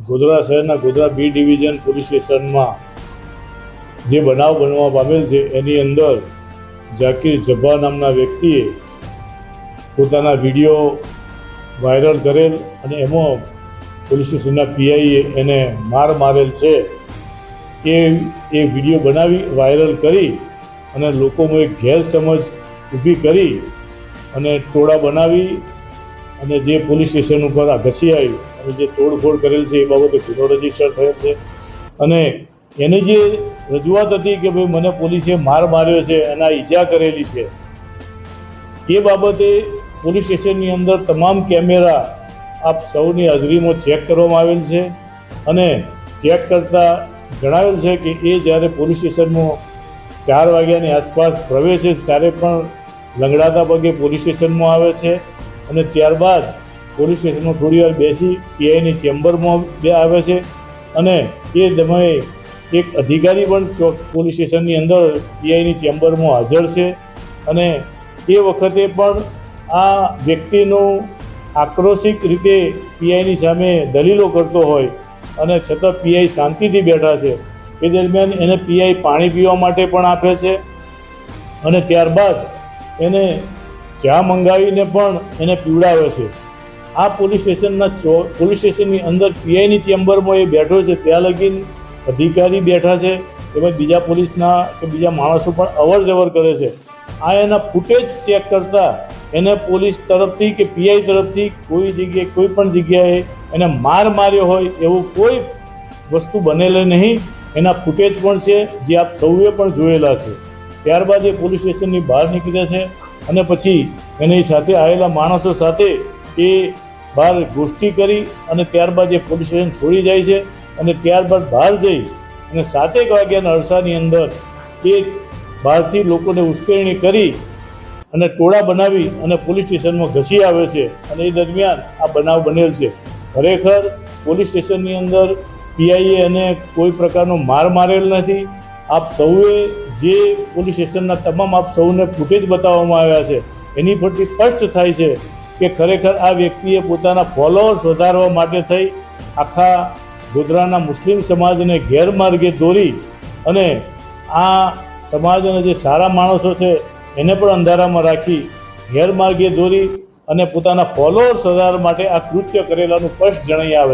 ગોધરા શહેરના Godhra B division police સ્ટેશનમાં જે બનાવ બનવા પામેલ છે એની અંદર ઝાકીર જબ્બા નામના વ્યક્તિએ પોતાના વિડીયો વાયરલ કરેલ અને એમાં પોલીસ સ્ટેશનના પીઆઈએ એને મારેલ છે. એ વિડીયો બનાવી વાયરલ કરી અને લોકોમાં એક ગેરસમજ ઊભી કરી અને ટોળા બનાવી અને જે પોલીસ સ્ટેશન ઉપર ઘસી આવી અને જે તોડફોડ કરેલ છે એ બાબતે ગુનો રજીસ્ટર થયેલ છે. અને એની જે રજૂઆત હતી કે ભાઈ મને પોલીસે માર્યો છે અને ઈજા કરેલી છે, એ બાબતે પોલીસ સ્ટેશનની અંદર તમામ કેમેરા આપ સૌની હાજરીમાં ચેક કરવામાં આવેલ છે અને ચેક કરતાં જણાવેલ છે કે એ જ્યારે પોલીસ સ્ટેશનમાં 4 વાગ્યાની આસપાસ પ્રવેશે ત્યારે પણ લંગડાતા પગે પોલીસ સ્ટેશનમાં આવે છે અને ત્યારબાદ પોલીસ સ્ટેશનમાં થોડી વાર બેસી પીઆઈની ચેમ્બરમાં આવે છે અને એ સમયે એક અધિકારી પણ પોલીસ સ્ટેશનની અંદર પીઆઈની ચેમ્બરમાં હાજર છે અને એ વખતે પણ આ વ્યક્તિનું આક્રોશિક રીતે પીઆઈની સામે દલીલો કરતો હોય અને છતાં પીઆઈ શાંતિથી બેઠા છે. એ દરમિયાન એને પીઆઈ પાણી પીવા માટે પણ આપે છે અને ત્યારબાદ એને ચા મંગાવીને પણ એને પીવડાવે છે. આ પોલીસ સ્ટેશનની અંદર પીઆઈની ચેમ્બરમાં એ બેઠો છે ત્યાં લગીન અધિકારી બેઠા છે, એમાં બીજા પોલીસના કે બીજા માણસો પણ અવર જવર કરે છે. આ એના ફૂટેજ ચેક કરતાં એને પોલીસ તરફથી કે પીઆઈ તરફથી કોઈ પણ જગ્યાએ એને માર્યો હોય એવું કોઈ વસ્તુ બનેલી નહીં. એના ફૂટેજ પણ છે જે આપ સૌએ પણ જોયેલા છે. ત્યારબાદ એ પોલીસ સ્ટેશનની બહાર નીકળે છે અને પછી એની સાથે આવેલા માણસો સાથે એ બહાર ગોષ્ઠી કરી અને ત્યારબાદ એ પોલીસ સ્ટેશન છોડી જાય છે અને ત્યારબાદ બહાર જઈ અને 7 વાગ્યાના અરસાની અંદર એ બહારથી લોકોને ઉશ્કેરણી કરી અને ટોળા બનાવી અને પોલીસ સ્ટેશનમાં ઘસી આવે છે અને એ દરમિયાન આ બનાવ બનેલ છે. ખરેખર પોલીસ સ્ટેશનની અંદર પીઆઈએ એને કોઈ પ્રકારનો મારેલ નથી. આપ સૌએ જે પોલીસ સ્ટેશનના તમામ આપ સૌને ફૂટેજ બતાવવામાં આવ્યા છે એની પરથી સ્પષ્ટ થાય છે કે ખરેખર આ વ્યક્તિએ પોતાના ફોલોઅર્સ વધારવા માટે થઈ આખા ગોધરાના મુસ્લિમ સમાજને ગેરમાર્ગે દોરી અને આ સમાજના જે સારા માણસો છે એને પણ અંધારામાં રાખી ગેરમાર્ગે દોરી અને પોતાના ફોલોઅર્સ વધારવા માટે આ કૃત્ય કરેલાનું સ્પષ્ટ જણાઈ આવે છે.